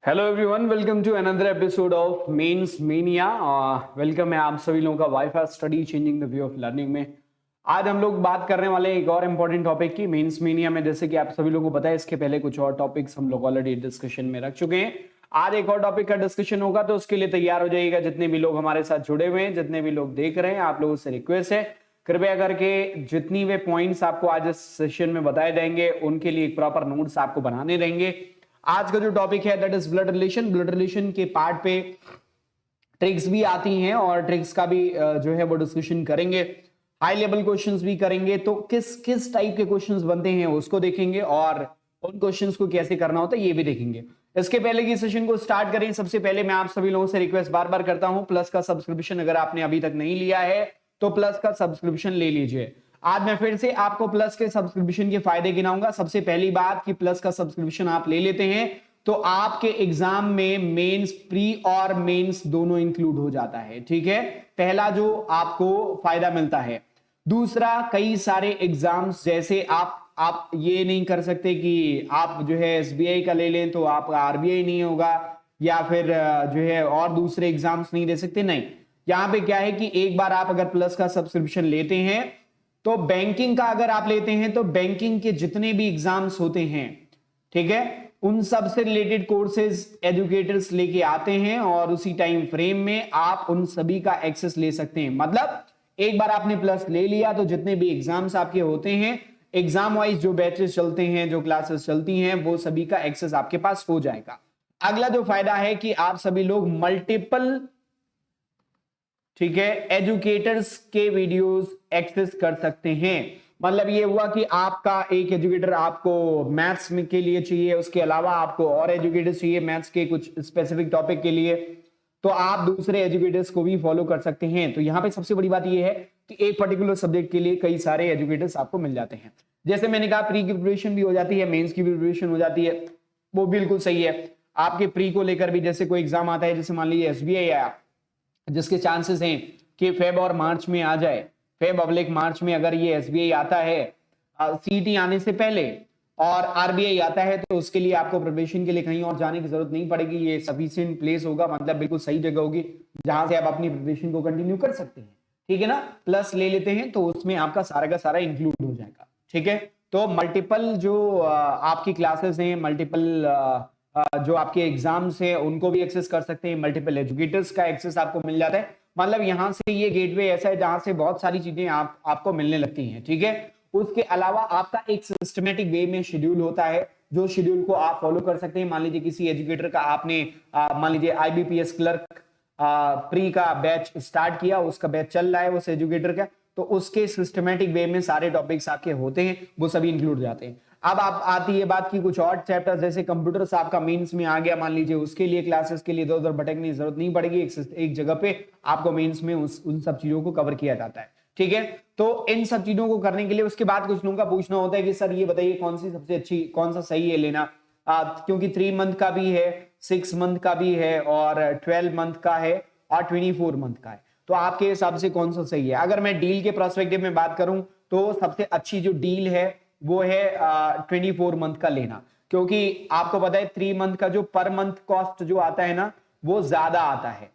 Hello everyone, welcome to another episode of mains mania. Welcome है आप सभी लोगों का WiFi study changing the way of learning में। आज हम लोग बात करने वाले हैं एक और इम्पोर्टेंट टॉपिक की, मेंस मेनिया में। जैसे कि आप सभी लोगों को पता है, इसके पहले कुछ और टॉपिक्स हम लोग ऑलरेडी डिस्कशन में रख चुके हैं। आज एक और टॉपिक का डिस्कशन होगा, तो उसके लिए तैयार हो जाइएगा। जितने भी लोग हमारे साथ जुड़े हुए हैं, जितने भी लोग देख रहे हैं, आप लोगों से रिक्वेस्ट है कृपया करके जितनी वे पॉइंट्स आपको आज इस सेशन में बताए जाएंगे उनके लिए एक प्रॉपर नोट्स आपको बनाने रहेंगे। आज का जो टॉपिक है that is blood relation. Blood relation के पार्ट पे ट्रिक्स भी आती हैं और ट्रिक्स का भी जो है वो डिस्कशन करेंगे। हाई लेवल क्वेश्चंस भी करेंगे, तो किस किस टाइप के क्वेश्चंस बनते हैं उसको देखेंगे और उन क्वेश्चंस को कैसे करना होता है ये भी देखेंगे। इसके पहले की सेशन को स्टार्ट करें, सबसे पहले मैं आप सभी लोगों से रिक्वेस्ट बार बार करता हूं, प्लस का सब्सक्रिप्शन अगर आपने अभी तक नहीं लिया है तो प्लस का सब्सक्रिप्शन ले लीजिए। आज मैं फिर से आपको प्लस के सब्सक्रिप्शन के फायदे गिनाऊंगा। सबसे पहली बात कि प्लस का सब्सक्रिप्शन आप ले लेते हैं तो आपके एग्जाम में मेंस प्री और मेंस दोनों इंक्लूड हो जाता है। ठीक है, पहला जो आपको फायदा मिलता है। दूसरा, कई सारे एग्जाम्स जैसे आप ये नहीं कर सकते कि आप जो है एसबीआई का ले लें तो आपका आरबीआई नहीं होगा, या फिर जो है और दूसरे एग्जाम्स नहीं दे सकते। नहीं, यहां पे क्या है कि एक बार आप अगर प्लस का सब्सक्रिप्शन लेते हैं तो बैंकिंग का अगर आप लेते हैं तो बैंकिंग के जितने भी एग्जाम्स होते हैं, ठीक है, उन सब से रिलेटेड कोर्सेज एजुकेटर्स लेके आते हैं और उसी टाइम फ्रेम में आप उन सभी का एक्सेस ले सकते हैं। मतलब एक बार आपने प्लस ले लिया तो जितने भी एग्जाम्स आपके होते हैं, एग्जाम वाइज जो बैचेस चलते हैं, जो क्लासेस चलती हैं, वो सभी का एक्सेस आपके पास हो जाएगा। अगला जो फायदा है कि आप सभी लोग मल्टीपल, ठीक है, एजुकेटर्स के वीडियोस एक्सेस कर सकते हैं। मतलब ये हुआ कि आपका एक एजुकेटर आपको मैथ्स में के लिए चाहिए, उसके अलावा आपको और एजुकेटर्स चाहिए मैथ्स के कुछ स्पेसिफिक टॉपिक के लिए, तो आप दूसरे एजुकेटर्स को भी फॉलो कर सकते हैं। तो यहां पे सबसे बड़ी बात ये है कि एक पर्टिकुलर सब्जेक्ट के लिए कई सारे एजुकेटर्स आपको मिल जाते हैं। जैसे मैंने कहा, प्री की प्रिपरेशन भी हो जाती है, मेंस की भी प्रिपरेशन हो जाती है, वो बिल्कुल सही है। आपके प्री को लेकर भी जैसे कोई एग्जाम आता है, जैसे मान लीजिए एसबीआई आया, जिसके चांसेस हैं कि फेब और मार्च में आ जाए, फेब अगले मार्च में अगर ये एसबीआई आता है सीटी आने से पहले और आरबीआई आता है, तो उसके लिए आपको प्रिपरेशन के लिए कहीं और जाने की जरूरत नहीं पड़ेगी। ये सफिशिएंट प्लेस होगा, मतलब बिल्कुल सही जगह होगी जहां से आप अपनी प्रिपरेशन को कंटिन्यू कर सकते हैं। ठीक है ना, प्लस ले लेते हैं तो उसमें आपका सारा का सारा इंक्लूड हो जाएगा। ठीक है, तो मल्टीपल जो आपकी क्लासेस हैं, मल्टीपल जो आपके एग्जाम्स हैं उनको भी एक्सेस कर सकते हैं, मल्टीपल एजुकेटर्स का एक्सेस आपको मिल जाता है। मतलब यहां से ये गेटवे ऐसा है जहां से बहुत सारी चीजें आपको मिलने लगती हैं। ठीक है, उसके अलावा आपका एक सिस्टमेटिक वे में शेड्यूल होता है, जो शेड्यूल को आप फॉलो कर सकते हैं। मान लीजिए किसी एजुकेटर का आपने मान लीजिए आईबीपीएस क्लर्क प्री का बैच स्टार्ट किया, उसका बैच चल रहा है उस एजुकेटर का, तो उसके सिस्टमेटिक वे में सारे टॉपिक्स आपके होते हैं, वो सभी इंक्लूड जाते हैं। अब आप आती है बात की कुछ और चैप्टर्स, जैसे कंप्यूटर्स आपका मेंस में आ गया, मान लीजिए उसके लिए क्लासेस के लिए इधर उधर भटकने की जरूरत नहीं पड़ेगी, एक जगह पे आपको मेंस में उन सब चीजों को कवर किया जाता है। ठीक है, तो इन सब चीजों को करने के लिए उसके बाद कुछ लोगों का पूछना होता है कि सर ये बताइए कौन सी सबसे अच्छी, कौन सा सही है लेना, क्योंकि 3 मंथ का भी है, 6 मंथ का भी है और 12 मंथ का है और 24 मंथ का है, तो आपके हिसाब से कौन सा सही है। अगर मैं डील के प्रोस्पेक्टिव में बात करूं तो सबसे अच्छी जो डील है वो है 24 मंथ का लेना, क्योंकि आपको पता है 3 मंथ का जो पर मंथ कॉस्ट जो आता है ना, वो ज्यादा आता है।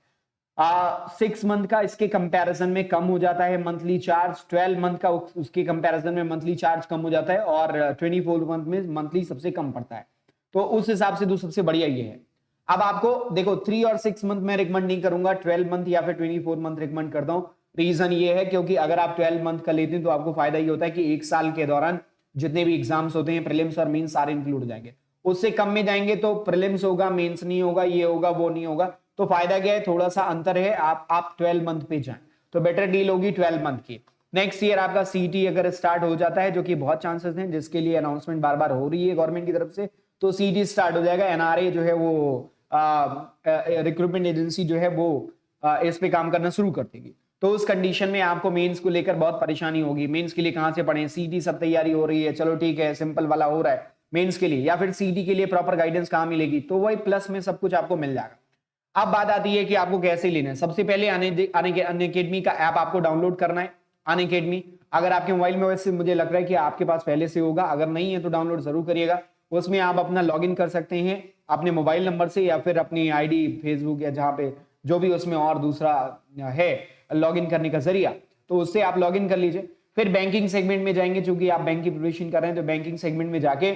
6 मंथ का इसके कंपैरिजन में कम हो जाता है मंथली चार्ज, 12 मंथ का उसके कंपैरिजन में मंथली चार्ज कम हो जाता है और 24 मंथ में मंथली सबसे कम पड़ता है। तो उस हिसाब से सबसे बढ़िया ये है। अब आपको देखो 3 और 6 मंथ में रिकमेंड नहीं करूंगा, 12 मंथ या फिर 24 मंथ रिकमेंड करता हूं। रीजन ये है क्योंकि अगर आप 12 मंथ का लेते हैं तो आपको फायदा ये होता है कि एक साल के दौरान जितने भी एग्जाम्स होते हैं, प्रीलिम्स और मेंस, सारे इंक्लूड हो जाएंगे। उससे कम में जाएंगे तो प्रीलिम्स होगा, मेंस नहीं होगा, ये होगा वो नहीं होगा, तो फायदा क्या है, थोड़ा सा अंतर है, आप 12 मंथ पे जाएं तो बेटर डील होगी 12 मंथ की। नेक्स्ट ईयर आपका सीटी अगर स्टार्ट हो जाता है, जो कि बहुत चांसेस हैं, जिसके लिए अनाउंसमेंट बार बार हो रही है गवर्नमेंट की तरफ से, तो सीटी स्टार्ट हो जाएगा। एनआरए जो है वो रिक्रूटमेंट एजेंसी जो है वो इस पे काम करना शुरू कर देगी। तो उस कंडीशन में आपको मेंस को लेकर बहुत परेशानी होगी। मेंस के लिए कहां से पढ़ें, सीटी सब तैयारी हो रही है, चलो ठीक है सिंपल वाला हो रहा है मेंस के लिए, या फिर सीटी के लिए प्रॉपर गाइडेंस कहां मिलेगी, तो वही प्लस में सब कुछ आपको मिल जाएगा। अब बात आती है कि आपको कैसे लेना है। सबसे पहले अनअकैडमी का ऐप आपको डाउनलोड करना है। अनअकैडमी अगर आपके मोबाइल में, वैसे मुझे लग रहा है कि आपके पास पहले से होगा, अगर नहीं है तो डाउनलोड जरूर करिएगा। उसमें आप अपना लॉगिन कर सकते हैं अपने मोबाइल नंबर से या फिर अपनी आईडी फेसबुक या जहां पे जो भी उसमें और दूसरा है लॉगिन करने का जरिया, तो उससे आप लॉगिन कर लीजिए। फिर बैंकिंग सेगमेंट में जाएंगे, चूंकि आप बैंक की प्रिपरेशन कर रहे हैं तो बैंकिंग सेगमेंट में जाके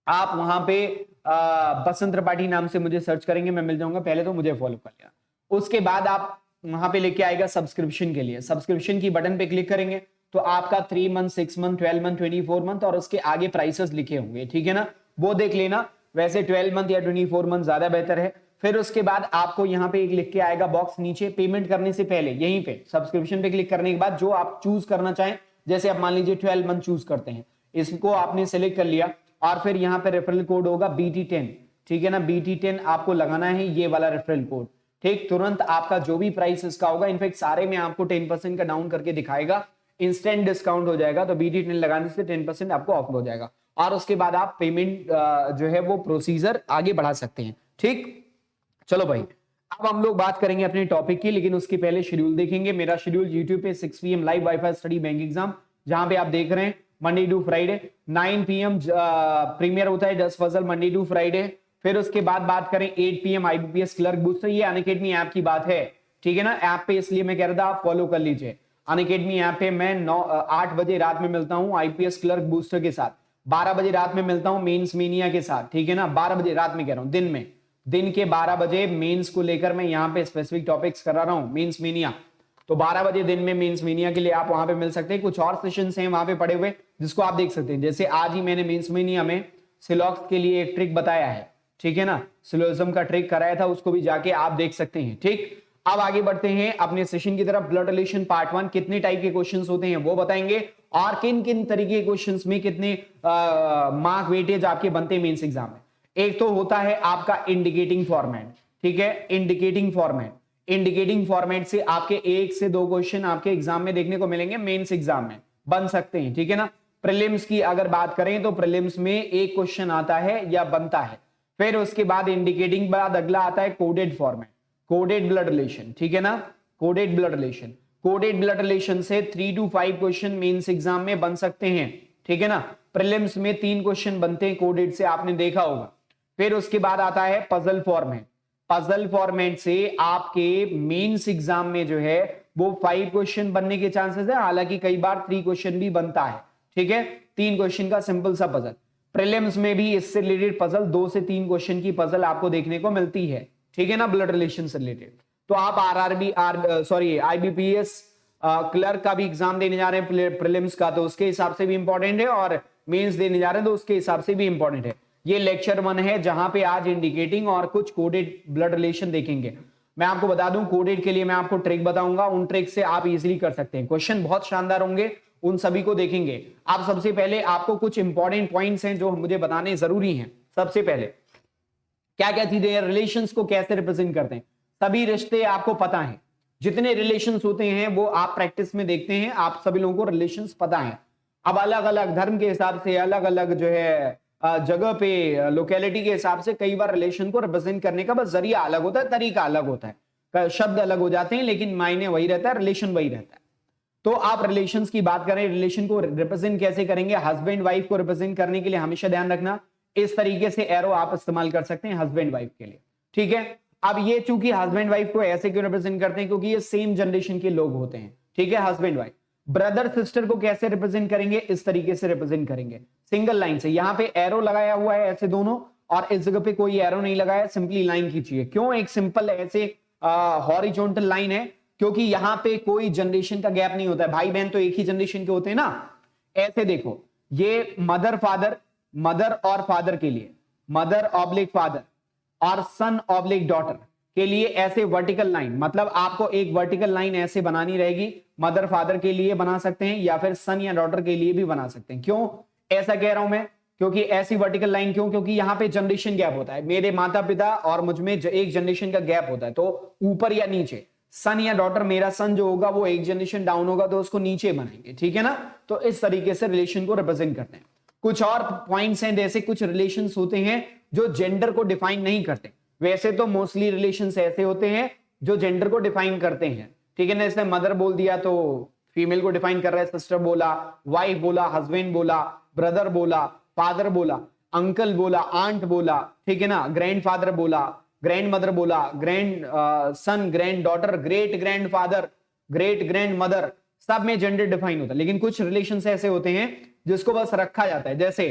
आप वहां पे बसंत त्रिपाठी नाम से मुझे सर्च करेंगे, मैं मिल जाऊंगा। पहले तो मुझे फॉलो कर लिया, उसके बाद आप वहां पे लेके आएगा सब्सक्रिप्शन के लिए। सब्सक्रिप्शन की बटन पे क्लिक करेंगे तो आपका 3 मंथ, 6 मंथ, 12 मंथ, 24 मंथ और उसके आगे प्राइसेस लिखे होंगे, ठीक है ना, वो देख लेना। वैसे 12 मंथ या 24 मंथ ज्यादा बेहतर है। फिर उसके बाद आपको यहाँ पे एक लिख के आएगा बॉक्स नीचे, पेमेंट करने से पहले यहीं पे सब्सक्रिप्शन पे क्लिक करने के बाद जो आप चूज करना चाहें, जैसे आप मान लीजिए 12 मंथ चूज करते हैं, इसको आपने सिलेक्ट कर लिया और फिर यहाँ पे रेफरल कोड होगा BT10, ठीक है ना, BT10 आपको लगाना है, ये वाला रेफरल कोड, ठीक। तुरंत आपका जो भी प्राइस इसका होगा, इनफैक्ट सारे में आपको 10% का डाउन करके दिखाएगा, इंस्टेंट डिस्काउंट हो जाएगा, तो BT10 लगाने से 10% आपको ऑफ हो जाएगा और उसके बाद आप पेमेंट जो है वो प्रोसीजर आगे बढ़ा सकते हैं, ठीक। चलो भाई, अब हम लोग बात करेंगे अपने टॉपिक की, लेकिन उसके पहले शेड्यूल देखेंगे। मेरा शेड्यूल YouTube पे 6 PM live wifi study bank exam, जहां पे आप देख रहे हैं Monday to Friday 9 PM premiere होता है 10 फजल मंडे टू फ्राइडे। फिर उसके बाद बात करें 8 PM IBPS क्लर्क बूस्टर, ये अनअकैडमी ऐप की बात है, ठीक है ना। ऐप पे इसलिए मैं कह रहा था आप फॉलो कर लीजिए। अनअकैडमी ऐप पे मैं 8 बजे रात में मिलता हूं IPS क्लर्क बूस्टर के साथ, 12 बजे रात में मिलता हूं मेंस मीनिया के साथ, ठीक है ना। 12 बजे रात में कह रहा हूं, दिन में, दिन के 12 बजे मेंस को लेकर मैं यहाँ पे स्पेसिफिक टॉपिक्स करा रहा हूं, मेंस मीनिया। तो 12 बजे दिन में मेंस मीनिया के लिए आप वहां पे मिल सकते हैं। कुछ और सेशंस हैं वहां पे पड़े हुए जिसको आप देख सकते हैं, जैसे आज ही मैंने मेंस मीनिया में सिलॉक्स के लिए एक ट्रिक बताया है, ठीक है ना, सिलोजिज्म का ट्रिक कराया था, उसको भी जाके आप देख सकते हैं, ठीक। अब आगे बढ़ते हैं अपने सेशन की तरफ। ब्लड रिलेशन पार्ट 1, कितने टाइप के क्वेश्चंस होते हैं वो बताएंगे और किन किन तरीके के क्वेश्चंस में कितने मार्क वेटेज आपके बनते हैं मेंस एग्जाम में। एक तो होता है आपका इंडिकेटिंग फॉर्मेट, ठीक है, इंडिकेटिंग फॉर्मेट। इंडिकेटिंग फॉर्मेट से आपके 1 से 2 क्वेश्चन आपके एग्जाम में देखने को मिलेंगे, मेंस एग्जाम में बन सकते हैं, ठीक है ना। प्रीलिम्स की अगर बात करें तो प्रीलिम्स में एक क्वेश्चन आता है या बनता है। फिर उसके बाद इंडिकेटिंग बाद अगला आता है coded format, coded blood relation, ठीक है ना, coded blood relation. Coded blood relation से 3 to 5 क्वेश्चन मेंस एग्जाम में बन सकते हैं, ठीक है ना। प्रीलिम्स में 3 क्वेश्चन बनते हैं कोडेड से, आपने देखा होगा। फिर उसके बाद आता है पजल फॉर्मेट। पजल फॉर्मेट से आपके मेंस एग्जाम में जो है वो 5 क्वेश्चन बनने के चांसेस है, हालांकि कई बार 3 क्वेश्चन भी बनता है, ठीक है, 3 क्वेश्चन का सिंपल सा पजल। प्रीलिम्स में भी इससे रिलेटेड पजल 2 से 3 क्वेश्चन की पजल आपको देखने को मिलती है, ठीक है ना, ब्लड रिलेशन से रिलेटेड। तो आप IBPS क्लर्क का भी एग्जाम देने जा रहे हैं प्रीलिम्स का, तो उसके हिसाब से भी इंपॉर्टेंट है, और मेंस देने जा रहे हैं तो उसके हिसाब से भी इंपॉर्टेंट है। ये लेक्चर 1 है जहां पे आज इंडिकेटिंग और कुछ कोडेड ब्लड रिलेशन देखेंगे। मैं आपको बता दूं, कोडेड के लिए मैं आपको ट्रिक बताऊंगा, उन ट्रिक से आप इजीली कर सकते हैं। क्वेश्चन बहुत शानदार होंगे, उन सभी को देखेंगे। आप सबसे पहले आपको कुछ इंपॉर्टेंट पॉइंट्स हैं जो मुझे बताने जरूरी हैं। सबसे पहले क्या क्या चीजें, रिलेशंस को कैसे रिप्रेजेंट करते हैं, सभी रिश्ते आपको पता है, जितने रिलेशंस होते हैं वो आप प्रैक्टिस में देखते हैं, आप सभी लोगों को रिलेशंस पता है। अब अलग अलग धर्म के हिसाब से, अलग अलग जो है जगह पे, लोकेलिटी के हिसाब से कई बार रिलेशन को रिप्रेजेंट करने का बस जरिया अलग होता है, तरीका अलग होता है, शब्द अलग हो जाते हैं, लेकिन मायने वही रहता है, रिलेशन वही रहता है। तो आप रिलेशंस की बात करें, रिलेशन को रिप्रेजेंट कैसे करेंगे, हस्बैंड वाइफ को रिप्रेजेंट करने के लिए हमेशा ध्यान रखना, इस तरीके से एरो आप इस्तेमाल कर सकते हैं हस्बैंड वाइफ के लिए, ठीक है। अब ये चूंकि हस्बैंड वाइफ को ऐसे क्यों रिप्रेजेंट करते हैं, क्योंकि ये सेम जनरेशन के लोग होते हैं, ठीक है, हस्बैंड वाइफ। ब्रदर सिस्टर को कैसे रिप्रेजेंट करेंगे, इस तरीके से रिप्रेजेंट करेंगे, सिंगल लाइन से। यहां पे एरो लगाया हुआ है ऐसे दोनों, और इस जगह पे कोई एरो नहीं लगाया, सिंपली लाइन खींचिए। क्यों एक सिंपल ऐसे हॉरिजॉन्टल लाइन है, क्योंकि यहां पे कोई जनरेशन का गैप नहीं होता है, भाई बहन तो एक ही जनरेशन के होते हैं ना। ऐसे देखो, ये मदर फादर, मदर और फादर के लिए, मदर ऑब्लिक फादर और सन ऑब्लिक डॉटर के लिए ऐसे वर्टिकल लाइन, मतलब आपको एक वर्टिकल लाइन ऐसे बनानी रहेगी। मदर फादर के लिए बना सकते हैं या फिर सन या डॉटर के लिए भी बना सकते हैं। क्यों ऐसा कह रहा हूं मैं, क्योंकि ऐसी वर्टिकल लाइन क्यों, क्योंकि यहां पे जनरेशन गैप होता है, मेरे माता पिता और मुझ में एक जनरेशन का गैप होता है, तो ऊपर या नीचे सन या डॉटर, मेरा सन जो होगा वो एक जनरेशन डाउन होगा तो उसको नीचे बनाएंगे, ठीक है ना। तो इस तरीके से रिलेशन को रिप्रेजेंट करते हैं। कुछ और पॉइंट्स हैं, जैसे कुछ रिलेशंस होते हैं जो जेंडर को डिफाइन नहीं करते, वैसे तो मोस्टली रिलेशंस ऐसे होते हैं जो जेंडर को डिफाइन करते हैं, ठीक है ना। इसने मदर बोल दिया तो फीमेल को डिफाइन कर रहा है, सिस्टर बोला, वाइफ बोला, हस्बैंड बोला, ब्रदर बोला, फादर बोला। अंकल बोला, आंट बोला, ठीक है ना, ग्रैंडफादर बोला, ग्रैंड मदर बोला, grand son, grand daughter, great grand father, great grand mother, सब में जेंडर डिफाइन होता है। लेकिन कुछ रिलेशंस ऐसे होते हैं जिसको बस रखा जाता है, जैसे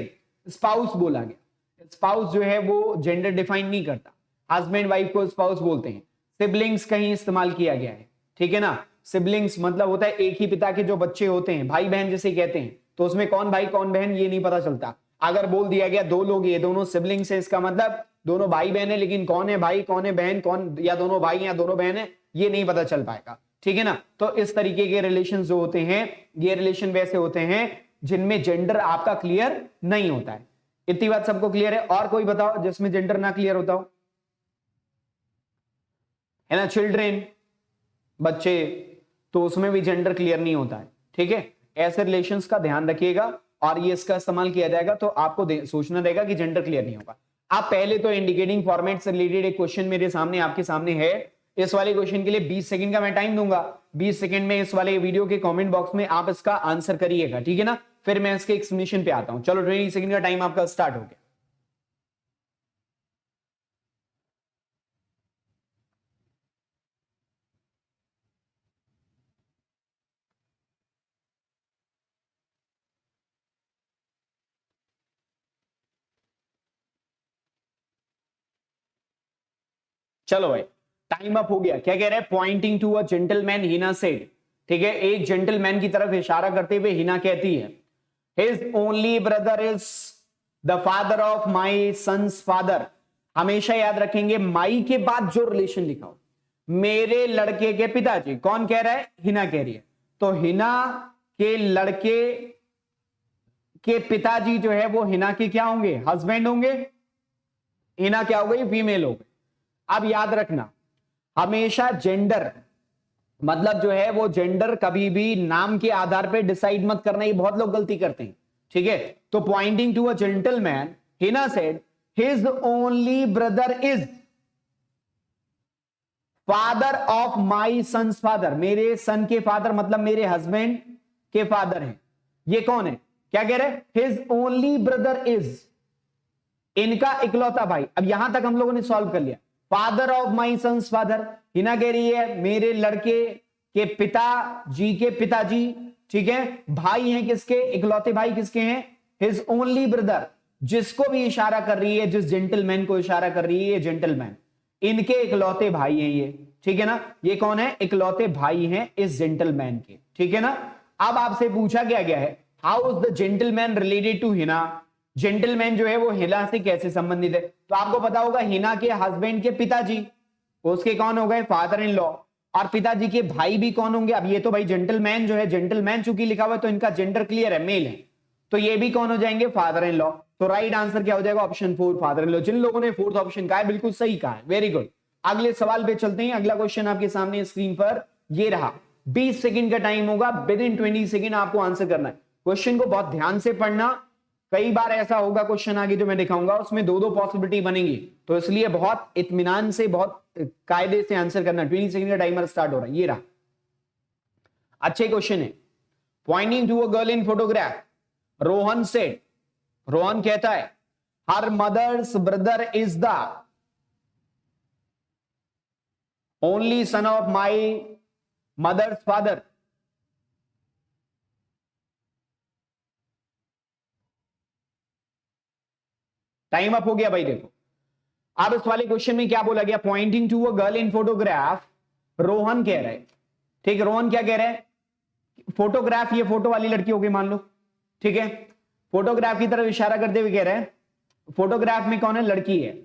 स्पाउस बोला गया, स्पाउस जो है वो जेंडर डिफाइन नहीं करता, हस्बैंड वाइफ को स्पाउस बोलते हैं। सिबलिंग्स कहीं इस्तेमाल किया गया है, ठीक है ना, सिबलिंग्स मतलब होता है एक ही पिता के जो बच्चे होते हैं, भाई बहन जिसे कहते हैं, तो उसमें कौन भाई कौन बहन ये नहीं पता चलता। अगर बोल दिया गया दो लोग ये दोनों सिबलिंग्स है, इसका मतलब दोनों भाई बहन है, लेकिन कौन है भाई कौन है बहन, कौन या दोनों भाई या दोनों बहन है ये नहीं पता चल पाएगा, ठीक है ना। तो इस तरीके के रिलेशन जो होते हैं, ये रिलेशन वैसे होते हैं जिनमें जेंडर आपका क्लियर नहीं होता है। इतनी बात सबको क्लियर है? और कोई बताओ जिसमें जेंडर ना क्लियर होता हो, है ना, चिल्ड्रेन, बच्चे, तो उसमें भी जेंडर क्लियर नहीं होता है, ठीक है। ऐसे रिलेशंस का ध्यान रखिएगा और ये इसका इस्तेमाल किया जाएगा तो आपको सोचना रहेगा कि जेंडर क्लियर नहीं होगा। आप पहले तो इंडिकेटिंग फॉर्मेट से रिलेटेड एक क्वेश्चन मेरे सामने आपके सामने है, इस वाले क्वेश्चन के लिए 20 सेकंड का मैं टाइम दूंगा, 20 सेकंड में इस वाले वीडियो के कमेंट बॉक्स में आप इसका आंसर करिएगा, ठीक है ना, फिर मैं इसके एक्सप्लेनेशन पे आता हूं। चलो 20 सेकंड का टाइम आपका स्टार्ट हो गया। चलो भाई टाइम अप हो गया। क्या कह रहे हैं? Pointing to a gentleman Hina said, ठीक है, एक जेंटलमैन की तरफ इशारा करते हुए हिना कहती है, his only brother is the father of my son's father. हमेशा याद रखेंगे माई के बाद जो रिलेशन लिखा हो, मेरे लड़के के पिताजी, कौन कह रहा है? हिना कह रही है। तो हिना के लड़के के पिताजी जो है वो हिना के क्या होंगे? हस्बैंड होंगे। हिना क्या हो गई? फीमेल हो गई। अब याद रखना हमेशा जेंडर मतलब जो है वो जेंडर कभी भी नाम के आधार पे डिसाइड मत करना, ये बहुत लोग गलती करते हैं, ठीक है। तो pointing to a gentleman Hina said his only brother is father of my son's father, मेरे सन के फादर मतलब मेरे हस्बैंड के फादर हैं। ये कौन है? क्या कह रहे? हिज ओनली ब्रदर इज, इनका इकलौता भाई। अब यहां तक हम लोगों ने सॉल्व कर लिया। Father of my son's father, Hina कह रही है मेरे लड़के के पिताजी के पिताजी, ठीक है। भाई हैं किसके? इकलौते भाई किसके हैं? हिज ओनली ब्रदर, जिसको भी इशारा कर रही है, जिस जेंटलमैन को इशारा कर रही है ये जेंटलमैन, इनके इकलौते भाई हैं ये, ठीक है ना। ये कौन है? इकलौते भाई हैं इस जेंटलमैन के, ठीक है ना। अब आपसे पूछा गया है how is the gentleman related to Hina, gentleman जो है वो हिना से कैसे संबंधित है? तो आपको पता होगा हिना के हस्बैंड के पिताजी उसके कौन हो गए? Father in law. और पिताजी के भाई भी कौन होंगे? अब ये तो भाई जेंटलमैन जो है, जेंटलमैन चूंकि लिखा हुआ है तो इनका जेंडर क्लियर है, मेल है, तो ये भी कौन हो जाएंगे? Father in law. तो राइट आंसर क्या हो जाएगा? Option 4 father in law. जिन लोगों ने फोर्थ ऑप्शन कहा है बिल्कुल सही कहा है, वेरी गुड। अगले सवाल पे चलते हैं। अगला क्वेश्चन आपके सामने स्क्रीन पर ये रहा, 20 सेकंड का टाइम होगा, विद इन 20 सेकंड आपको आंसर करना है। क्वेश्चन को बहुत ध्यान से पढ़ना, कई बार ऐसा होगा क्वेश्चन आगे जो मैं दिखाऊंगा उसमें दो दो पॉसिबिलिटी बनेंगी, तो इसलिए बहुत इत्मीनान से बहुत कायदे से आंसर करना। 20 सेकंड का टाइमर स्टार्ट हो रहा है, ये रहा। अच्छे क्वेश्चन है। Pointing to a girl in photograph, Rohan said, Rohan कहता है her mother's brother is the only son of my mother's father. Time up हो गया भाई। देखो अब इस वाले क्वेश्चन में क्या बोला गया? Pointing to a girl in photograph, Rohan कह रहे, ठीक है, रोहन क्या कह रहे हैं? फोटोग्राफ, ये फोटो वाली लड़की हो गई मान लो, ठीक है, फोटोग्राफ की तरफ इशारा करते हुए कह रहे हैं फोटोग्राफ में कौन है? लड़की है।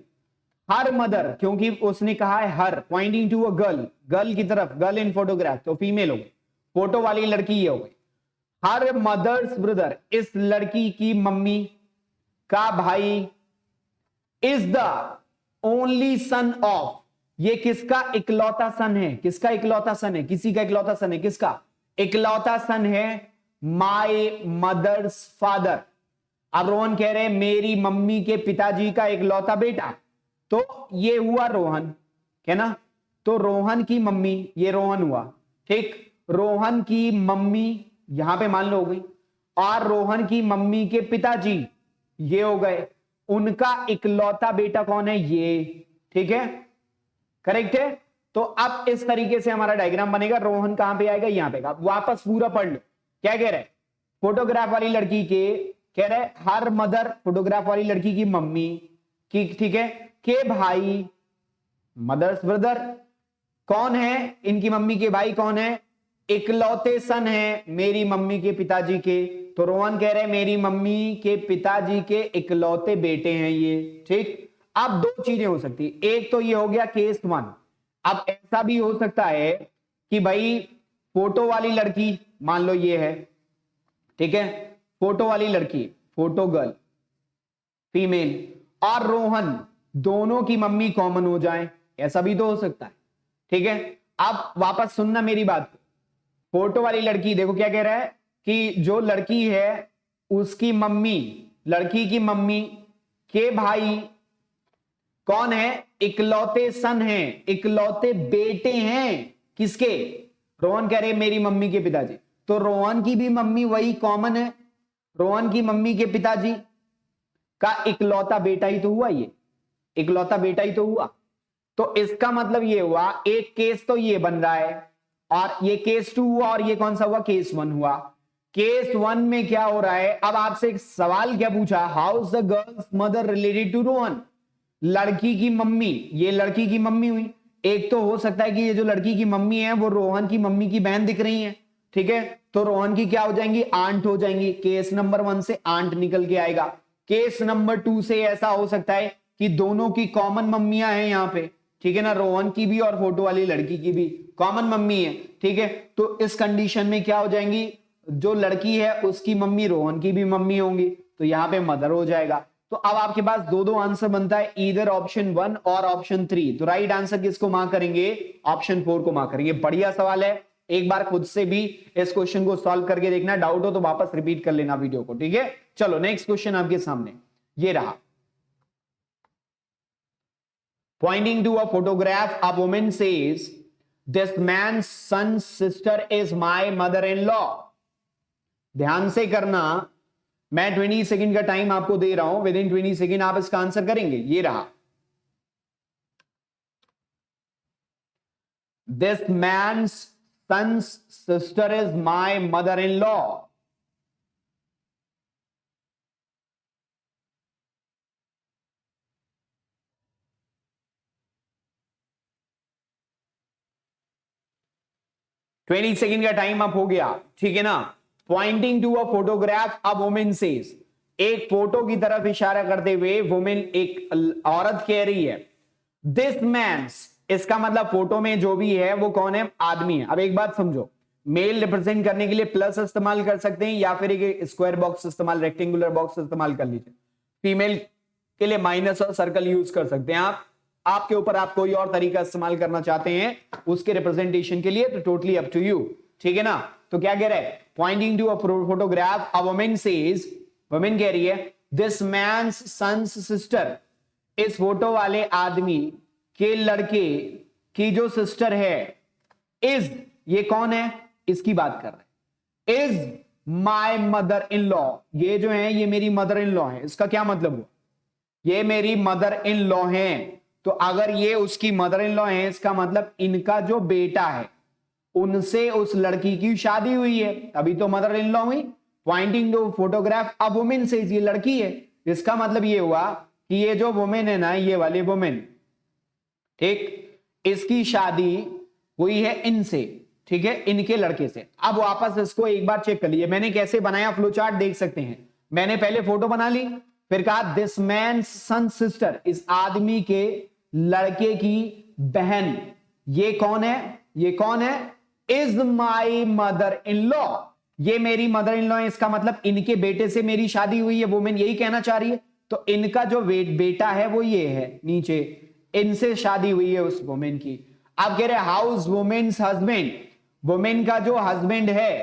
हर मदर, क्योंकि उसने कहा है her, pointing to a girl, girl की तरफ, गर्ल इन फोटोग्राफ तो फीमेल हो गई, फोटो वाली लड़की ये हो गई। हर मदर्स ब्रदर, इस लड़की की मम्मी का भाई, is the only son of, ये किसका इकलौता सन है? किसका इकलौता सन है? किसी का इकलौता सन है। किसका इकलौता सन है? My mother's father. अब रोहन कह रहे हैं मेरी मम्मी के पिताजी का इकलौता बेटा, तो ये हुआ रोहन, है ना। तो रोहन की मम्मी, ये रोहन हुआ, ठीक, रोहन की मम्मी यहां पे मान लो हो गई, और रोहन की मम्मी के पिताजी ये हो गए, उनका इकलौता बेटा कौन है, ये, ठीक है, करेक्ट है। तो अब इस तरीके से हमारा डायग्राम बनेगा। रोहन कहां पे आएगा, यहां पे। वापस पूरा पढ़ लो क्या कह रहा है। फोटोग्राफ वाली लड़की के, कह रहा है हर मदर, फोटोग्राफ वाली लड़की की मम्मी की, ठीक है, के भाई, मदर्स ब्रदर, कौन है इनकी मम्मी के भाई, कौन है, इकलौते सन है मेरी मम्मी के पिताजी के। तो रोहन कह रहे हैं मेरी मम्मी के पिताजी के इकलौते बेटे हैं ये, ठीक। अब दो चीजें हो सकती, एक तो ये हो गया केस वन। अब ऐसा भी हो सकता है कि भाई फोटो वाली लड़की, मान लो ये है, ठीक है, फोटो वाली लड़की, फोटो गर्ल फीमेल, और रोहन, दोनों की मम्मी कॉमन हो जाए, ऐसा भी तो हो सकता है, ठीक है। अब वापस सुनना मेरी बात को। फोटो वाली लड़की, देखो क्या कह रहा है कि जो लड़की है उसकी मम्मी, लड़की की मम्मी के भाई कौन है, इकलौते सन हैं, इकलौते बेटे हैं, किसके, रोहन कह रहे मेरी मम्मी के पिताजी। तो रोहन की भी मम्मी वही कॉमन है, रोहन की मम्मी के पिताजी का इकलौता बेटा ही तो हुआ, ये इकलौता बेटा ही तो हुआ। तो इसका मतलब ये हुआ, एक केस तो ये बन रहा है, और ये केस 2 हुआ, और ये कौन सा हुआ, केस 1 हुआ। केस 1 में क्या हो रहा है, अब आपसे एक सवाल क्या पूछा, how is the girl's mother related to Rohan, लड़की की मम्मी, ये लड़की की मम्मी हुई। एक तो हो सकता है कि ये जो लड़की की मम्मी है वो रोहन की मम्मी की बहन दिख रही है, ठीक है, तो रोहन की क्या हो जाएंगी, आंट हो जाएंगी। केस नंबर 1 से आंट निकल के आएगा। केस नंबर 2 से ऐसा हो सकता है कि दोनों की कॉमन मम्मियां हैं यहां पे, ठीक है ना, रोहन की भी और फोटो वाली लड़की की भी कॉमन मम्मी है, ठीक है। तो इस कंडीशन में क्या हो जाएंगी, जो लड़की है उसकी मम्मी रोहन की भी मम्मी होंगी, तो यहां पे मदर हो जाएगा। तो अब आपके पास दो आंसर बनता है, इधर ऑप्शन 1 और ऑप्शन 3। तो राइट आंसर किसको मार्क करेंगे, ऑप्शन 4 को मार्क करेंगे। बढ़िया सवाल है, एक बार खुद से भी इस क्वेश्चन को सॉल्व करके देखना, डाउट हो तो वापस रिपीट कर लेना वीडियो को, ठीक है। चलो नेक्स्ट क्वेश्चन आपके सामने ये रहा। Pointing to a photograph, a woman says, "This man's son's sister is my mother-in-law." ध्यान से करना, मैं 20 सेकंड का टाइम आपको दे रहा हूं, विद इन 20 सेकंड आप इसका आंसर करेंगे। ये रहा, this man's son's sister is my mother in law. Twenty second का टाइम अप हो गया, ठीक है ना। Pointing to a photograph, a woman says, एक फोटो की तरफ इशारा करते हुए वुमेन, एक औरत कह रही है, दिस मैन्स, इसका मतलब फोटो में जो भी है वो कौन है, आदमी है। अब एक बात समझो, मेल रिप्रेजेंट करने के लिए प्लस इस्तेमाल कर सकते हैं, या फिर एक स्क्वायर बॉक्स इस्तेमाल, रेक्टेंगुलर बॉक्स इस्तेमाल कर लीजिए। फीमेल के लिए माइनस और सर्कल यूज कर सकते हैं आप, आपके ऊपर, आप कोई और तरीका इस्तेमाल करना चाहते हैं उसके रिप्रेजेंटेशन के लिए, तो टोटली अप टू यू, ठीक है ना। तो क्या कह रहा है, pointing to a photograph, a woman says, woman कह रही है, दिस मैन्स सन्स सिस्टर, इस फोटो वाले आदमी के लड़के की जो सिस्टर है, इज, ये कौन है, इसकी बात कर रहे हैं, is my mother in law, ये जो है ये मेरी मदर इन लॉ है। इसका क्या मतलब हुआ, ये मेरी मदर इन लॉ है। तो अगर ये उसकी मदर इन लॉ है, इसका मतलब इनका जो बेटा है उनसे उस लड़की की शादी हुई है, अभी तो मदर इन लॉ हुई। पॉइंटिंग टू फोटोग्राफ, अब वुमेन से, ये लड़की है, इसका मतलब ये हुआ कि ये जो वुमेन है ना, ये वाली वुमेन, ठीक, इसकी शादी हुई है इनसे, ठीक है, इनके लड़के से। अब वापस इसको एक बार चेक कर लीजिए, मैंने कैसे बनाया, फ्लो चार्ट देख सकते हैं। मैंने पहले फोटो बना ली, फिर कहा दिस मैन सन सिस्टर, इस आदमी के लड़के की बहन, ये कौन है, ये कौन है, is my mother in law, ये मेरी मदर इन लॉ है। इसका मतलब इनके बेटे से मेरी शादी हुई है, वुमेन यही कहना चाह रही है। तो इनका जो बेटा है वो ये है नीचे, इनसे शादी हुई है उस वुमेन की। आप कह रहे हाउस वुमेन्स हस्बैंड, वुमेन का जो हस्बैंड है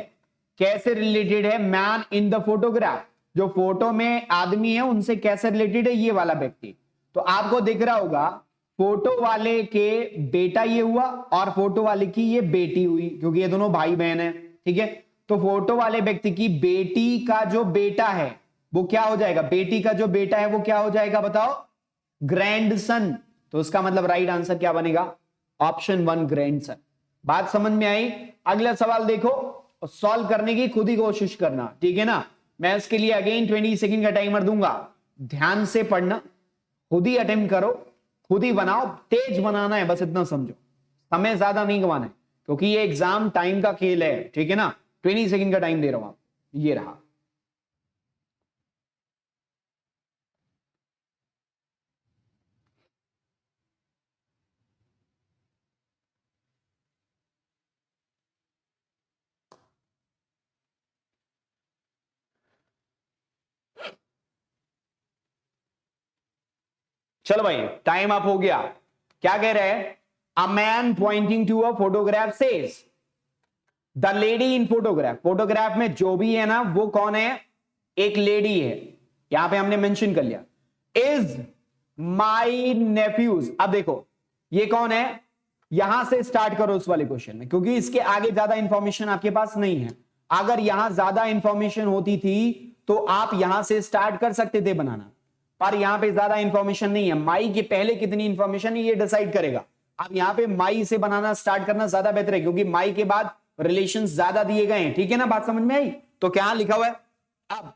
कैसे रिलेटेड है, मैन इन द फोटोग्राफ, जो फोटो में आदमी है उनसे कैसे रिलेटेड है, ये वाला व्यक्ति। तो आपको दिख रहा होगा फोटो वाले के बेटा ये हुआ, और फोटो वाले की ये बेटी हुई, क्योंकि ये दोनों भाई बहन है, ठीक है। तो फोटो वाले व्यक्ति की बेटी का जो बेटा है वो क्या हो जाएगा, बेटी का जो बेटा है वो क्या हो जाएगा बताओ, ग्रैंडसन। तो उसका मतलब राइट आंसर क्या बनेगा, ऑप्शन 1 ग्रैंडसन। बात समझ में आई। अगला सवाल देखो और सॉल्व करने की खुद ही कोशिश करना, ठीक है ना। मैं इसके लिए अगेन 20 सेकंड का टाइमर दूंगा, ध्यान से पढ़ना, खुद ही अटेम्प्ट करो, खुद ही बनाओ, तेज बनाना है, बस इतना समझो, समय ज्यादा नहीं गंवाना है क्योंकि ये एग्जाम टाइम का खेल है, ठीक है ना। 20 सेकंड का टाइम दे रहा हूं आप, ये रहा। चलो भाई टाइम अप हो गया। क्या कह रहे हैं, a man pointing to a photograph says, the lady in photograph, photograph में जो भी है ना वो कौन है, एक लेडी है, यहां पे हमने मेंशन कर लिया, इज माई नेफ्यूज। अब देखो ये कौन है, यहां से स्टार्ट करो उस वाले क्वेश्चन में, क्योंकि इसके आगे ज्यादा इंफॉर्मेशन आपके पास नहीं है। अगर यहां ज्यादा इंफॉर्मेशन होती थी तो आप यहां से स्टार्ट कर सकते थे बनाना, पर यहां पे ज्यादा इंफॉर्मेशन नहीं है। माई के पहले कितनी इंफॉर्मेशन है ये डिसाइड करेगा। अब यहां पे माई से बनाना स्टार्ट करना ज्यादा बेहतर है क्योंकि माई के बाद रिलेशंस ज्यादा दिए गए हैं, ठीक है ना, बात समझ में आई। तो क्या लिखा हुआ है, अब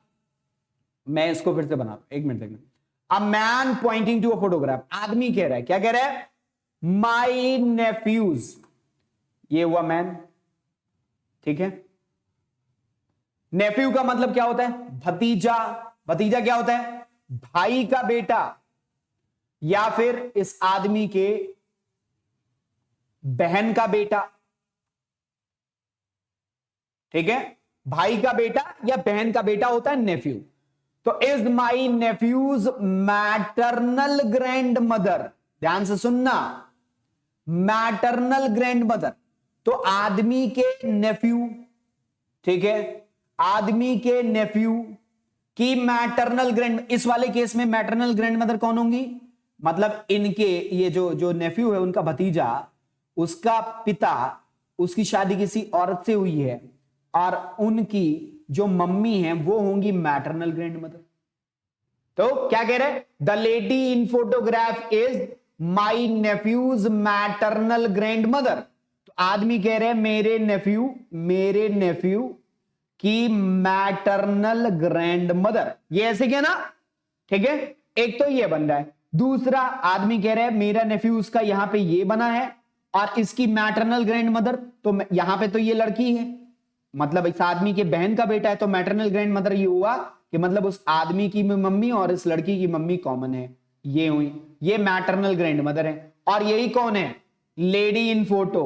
मैं इसको फिर से बना रहा हूं, एक मिनट देखना। A man pointing to a photograph, आदमी कह रहा है, क्या कह रहा है, माई नेफ्यूज, ये हुआ मैन, ठीक है। नेफ्यू का मतलब क्या होता है, भतीजा, भतीजा क्या होता है, भाई का बेटा, या फिर इस आदमी के बहन का बेटा, ठीक है, भाई का बेटा या बहन का बेटा होता है नेफ्यू। तो is my nephews maternal grand mother, ध्यान से सुनना, मैटरनल ग्रैंड मदर, तो आदमी के नेफ्यू, ठीक है, आदमी के नेफ्यू की मैटरनल ग्रैंड, इस वाले केस में मैटरनल ग्रैंड मदर कौन होंगी, मतलब इनके ये जो जो नेफ्यू है उनका भतीजा, उसका पिता, उसकी शादी किसी औरत से हुई है और उनकी जो मम्मी है वो होंगी मैटरनल ग्रैंड मदर। तो क्या कह रहे, the lady in photograph is my nephews maternal grand mother. तो आदमी कह रहे मेरे नेफ्यू की मैटरनल ग्रैंड मदर, ये ऐसे क्या ना, ठीक है। एक तो ये बन रहा है, दूसरा आदमी कह रहा है मेरा नेफ्यू उसका यहां पे ये बना है और इसकी मैटरनल ग्रैंड मदर, तो यहां पे तो ये लड़की है, मतलब इस आदमी के बहन का बेटा है, तो मैटरनल ग्रैंड मदर ये हुआ कि मतलब उस आदमी की मम्मी और इस लड़की की मम्मी कॉमन है, ये हुई, ये मैटरनल ग्रैंड मदर है। और यही कौन है, lady in photo,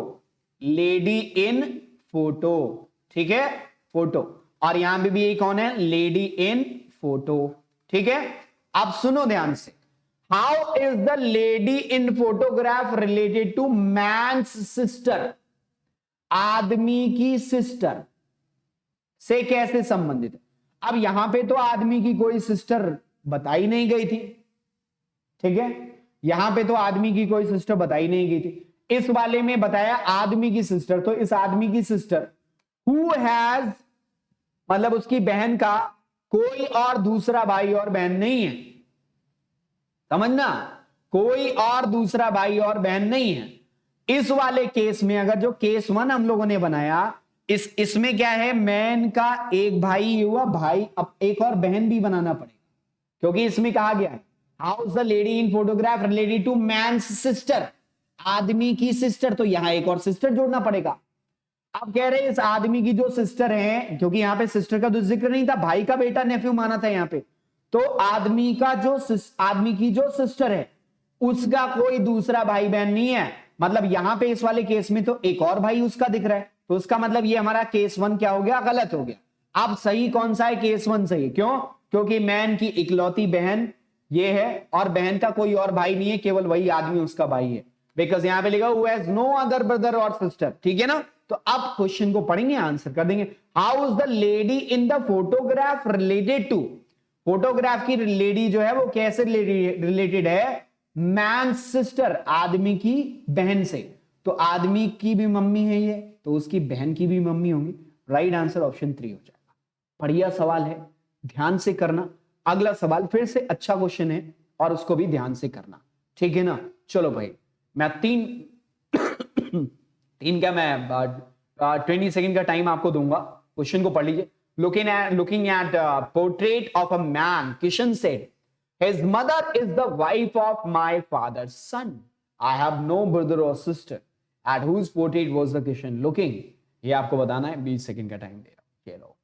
lady in photo, ठीक है, फोटो, और यहां पे भी यही कौन है, लेडी इन फोटो, ठीक है। अब सुनो ध्यान से, how is the lady in photograph related to man's sister, आदमी की सिस्टर से कैसे संबंधित है। अब यहां पे तो आदमी की कोई सिस्टर बताई नहीं गई थी, ठीक है, यहां पे तो आदमी की कोई सिस्टर बताई नहीं गई थी, इस वाले में बताया आदमी की सिस्टर, तो इस आदमी की सिस्टर हु हैज, मतलब उसकी बहन का कोई और दूसरा भाई और बहन नहीं है, समझना, कोई और दूसरा भाई और बहन नहीं है। इस वाले केस में अगर जो केस 1 हम लोगों ने बनाया, इसमें क्या है, मैन का एक भाई हुआ, भाई अब एक और बहन भी बनाना पड़ेगा क्योंकि इसमें कहा गया है how is the lady in photograph related to man's sister, आदमी की सिस्टर, तो यहां एक और सिस्टर जोड़ना पड़ेगा। अब कह रहे हैं इस आदमी की जो सिस्टर है, क्योंकि यहां पे सिस्टर का तो जिक्र नहीं था, भाई का बेटा नेफ्यू माना था यहां पे, तो आदमी की जो सिस्टर है उसका कोई दूसरा भाई बहन नहीं है, मतलब यहां पे इस वाले केस में तो एक और भाई उसका दिख रहा है, तो उसका मतलब ये हमारा केस 1 क्या हो गया, गलत हो गया। अब सही कौन सा है, केस 1 सही है, क्यों, क्योंकि मैन की इकलौती बहन ये है और बहन का कोई और भाई नहीं है, केवल वही आदमी उसका भाई है, बिकॉज यहां पे लिखा who has no other brother और सिस्टर, ठीक है ना। तो अब क्वेश्चन को पढ़ेंगे, आंसर कर देंगे। How is the lady in the photograph related to, photograph की लेडी जो है वो कैसे रिलेटेड है, मैन सिस्टर, आदमी की बहन से, तो आदमी की भी मम्मी है ये, तो उसकी बहन की भी मम्मी होंगी, राइट आंसर ऑप्शन 3 हो जाएगा। बढ़िया सवाल है, ध्यान से करना, अगला सवाल फिर से अच्छा क्वेश्चन है और उसको भी ध्यान से करना, ठीक है ना। चलो भाई, मैं तीन तीन क्या, मैं 20 सेकेंड का टाइम आपको दूंगा, क्वेश्चन को पढ़ लीजिए। Looking at portrait of a man, Kishan said his mother is the wife of my father's son. I have no brother or sister. At whose portrait was the Kishan looking? ये आपको बताना है, 20 second का time दे रहा हूं, ये लो।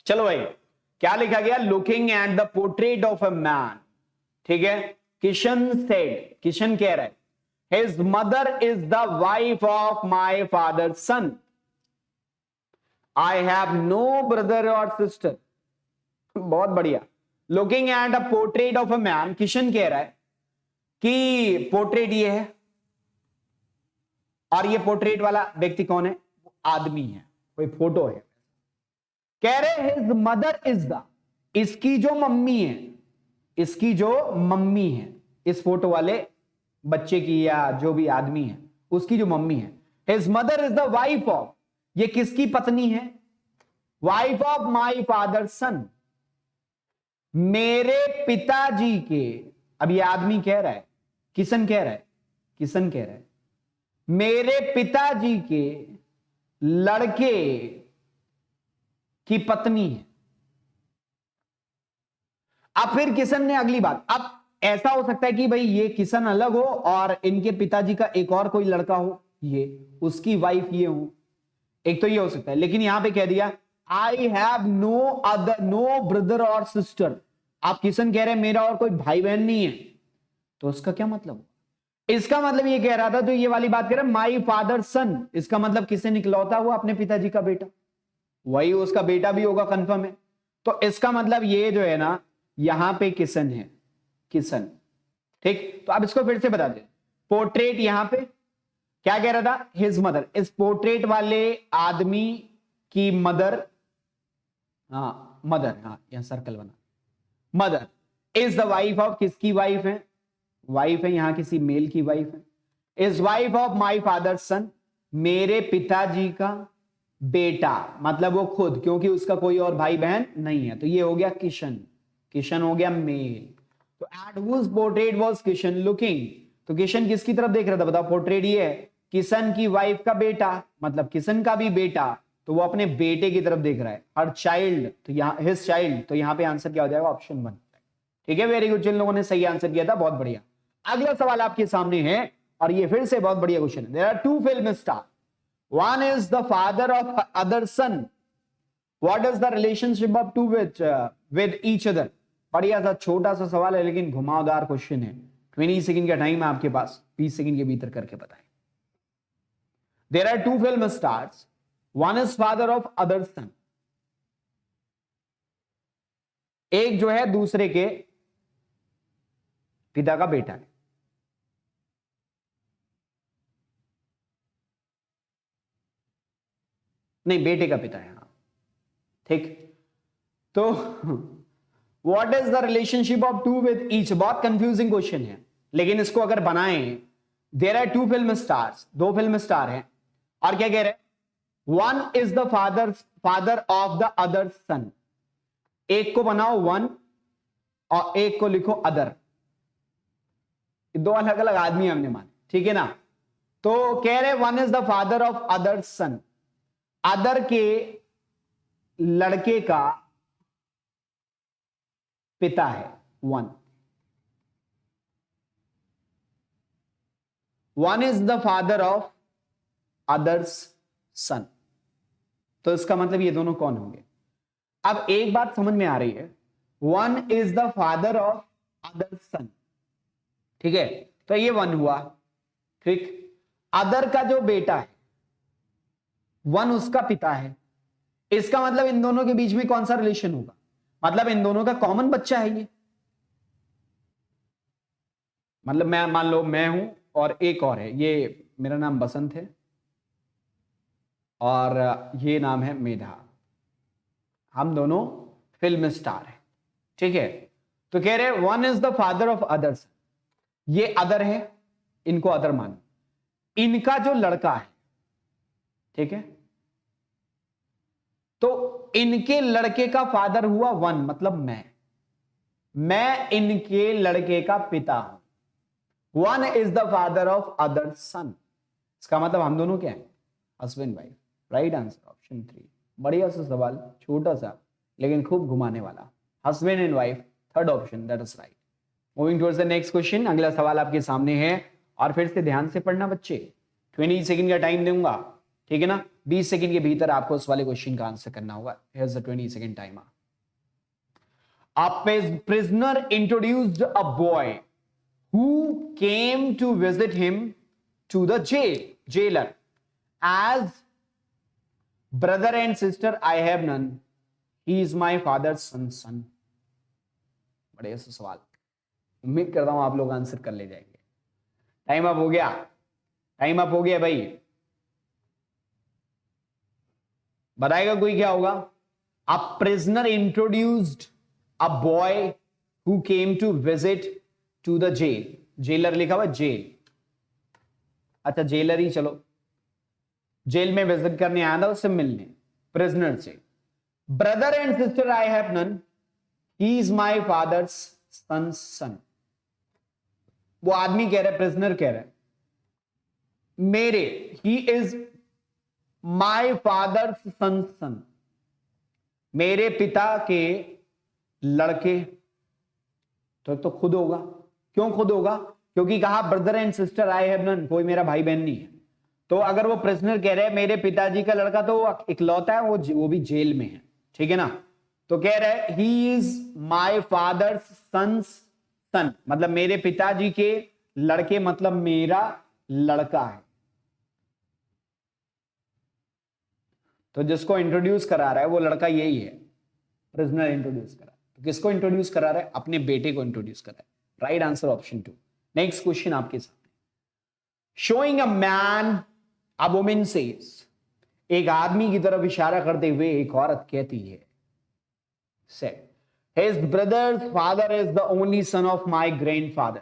चलो भाई, क्या लिखा गया? Looking at the portrait of a man, ठीक है। किशन सेड, किशन कह रहा है his mother is the wife of my father son, I have no brother और सिस्टर। बहुत बढ़िया। Looking at a portrait of a man, Kishan कह रहा है कि पोर्ट्रेट ये है, और ये पोर्ट्रेट वाला व्यक्ति कौन है? आदमी है, कोई फोटो है। कह रहे हिज मदर इज द, इसकी जो मम्मी है, इसकी जो मम्मी है, इस फोटो वाले बच्चे की या जो भी आदमी है उसकी जो मम्मी है, his mother is the wife of, ये किसकी पत्नी है? Wife of my father son, मेरे पिताजी के। अब ये आदमी कह रहा है, किशन कह रहा है, किशन कह रहा है मेरे पिताजी के लड़के की पत्नी है। अब फिर किशन ने अगली बात, अब ऐसा हो सकता है कि भाई ये किशन अलग हो और इनके पिताजी का एक और कोई लड़का हो, ये उसकी वाइफ ये हो, एक तो ये हो सकता है। लेकिन यहां पे कह दिया I have no other, no brother और सिस्टर। आप किशन कह रहे हैं मेरा और कोई भाई बहन नहीं है, तो उसका क्या मतलब? इसका मतलब ये कह रहा था, जो ये वाली बात कह रहा है माई फादर सन, इसका मतलब किसे निकलौता हुआ अपने पिताजी का बेटा, वही उसका बेटा भी होगा, कंफर्म है। तो इसका मतलब ये जो है ना, यहां पे किशन है, किशन, ठीक। तो अब इसको फिर से बता दे, पोर्ट्रेट यहां पे क्या कह रहा था? हिज मदर, इस पोर्ट्रेट वाले आदमी की मदर, हाँ मदर, हाँ यहां सर्कल बना, mother is the wife of, किसकी वाइफ है? वाइफ है यहां किसी मेल की वाइफ है। Is wife of my father son, मेरे पिताजी का बेटा, मतलब वो खुद, क्योंकि उसका कोई और भाई बहन नहीं है। तो ये हो गया किशन, किशन हो गया मेल। तो at whose portrait was Kishan looking, तो किशन किसकी तरफ देख रहा था बताओ? पोर्ट्रेट ये है किशन की वाइफ का बेटा, मतलब किशन का भी बेटा, तो वो अपने बेटे की तरफ देख रहा है। हर चाइल्ड, तो यहां हिज चाइल्ड, तो यहां पे आंसर क्या हो जाएगा? ऑप्शन 1, ठीक है। वेरी गुड, जिन लोगों ने सही आंसर किया था बहुत बढ़िया। अगला सवाल आपके सामने है और ये फिर से बहुत बढ़िया क्वेश्चन है। There are two film star, one is the father of other son, what is the relationship of two with each other. बढ़िया सा छोटा सा सवाल है लेकिन घुमावदार क्वेश्चन है। 20 सेकंड का टाइम है आपके पास, 20 सेकंड के भीतर करके बताएं। There are two film stars, one is father of other son, एक जो है दूसरे के पिता का बेटा है। नहीं, बेटे का पिता है, हाँ ठीक। तो what is the relationship of two with each, बहुत कंफ्यूजिंग क्वेश्चन है, लेकिन इसको अगर बनाएं, there are two film stars, दो फिल्म स्टार हैं, और क्या कह रहे हैं? One is the father of the other son, एक को बनाओ वन और एक को लिखो अदर, दो अलग अलग आदमी हमने माने, ठीक है ना। तो कह रहे one is the father of other son, other के लड़के का पिता है one, one is the father of other's son. तो इसका मतलब ये दोनों कौन होंगे? अब एक बात समझ में आ रही है, one is the father of other son, ठीक है, तो ये वन हुआ, ठीक। अदर का जो बेटा है, वन उसका पिता है, इसका मतलब इन दोनों के बीच में कौन सा रिलेशन होगा? मतलब इन दोनों का कॉमन बच्चा है ये, मतलब मैं मान लो मैं हूं और एक और है, ये मेरा नाम बसंत है, और ये नाम है मेधा। हम दोनों फिल्म स्टार हैं, ठीक है। तो कह रहे one is the father of others, ये अदर है, इनको अदर मान, इनका जो लड़का है, ठीक है, तो इनके लड़के का फादर हुआ वन, मतलब मैं इनके लड़के का पिता हूं। One is the father of other son, इसका मतलब हम दोनों क्या है, husband wife. Right answer option 3। बढ़िया सा सवाल, छोटा सा लेकिन खूब घुमाने वाला। Husband and wife, third option, that is right. Moving towards the next question, अगला सवाल आपके सामने है, और फिर से ध्यान से पढ़ना बच्चे। 20 सेकंड का टाइम दूंगा, ठीक है ना। 20 सेकंड के भीतर आपको उस वाले क्वेश्चन का आंसर करना होगा। Here's the 20 second timer. A prisoner introduced a boy who came to visit him to the jailer as brother and sister I have none. He is my father's son. बड़े से सवाल, उम्मीद करता हूं आप लोग आंसर कर ले जाएंगे। टाइम अप हो गया, टाइम अप हो गया भाई। बताएगा कोई क्या होगा? A prisoner introduced a boy who came to visit to the jail. Jailer लिखा हुआ जेल, अच्छा जेलर ही चलो, जेल में विजिट करने आया था उससे मिलने, प्रिजनर से। Brother and sister I have none, he is my father's son. वो आदमी कह रहा है, प्रिजनर कह रहा है मेरे, ही इज माई फादर्स सन, मेरे पिता के लड़के। तो खुद होगा, क्यों खुद होगा? क्योंकि कहा brother and sister I have none, कोई मेरा भाई बहन नहीं है। तो अगर वो प्रिजनर कह रहे हैं मेरे पिताजी का लड़का, तो वो इकलौता है, वो भी जेल में है, ठीक है ना। तो कह रहे हैं ही इज माई फादर्स सन, मतलब मेरे पिताजी के लड़के, मतलब मेरा लड़का है। तो जिसको इंट्रोड्यूस करा रहा है वो लड़का यही है, प्रिजनर इंट्रोड्यूस करा। तो किसको इंट्रोड्यूस करा रहा है? अपने बेटे को इंट्रोड्यूस करा है। Right answer option 2। Next question आपके सामने, showing a man a woman says, एक आदमी की तरफ इशारा करते हुए एक औरत कहती है, said his brothers father is the only son of my grandfather.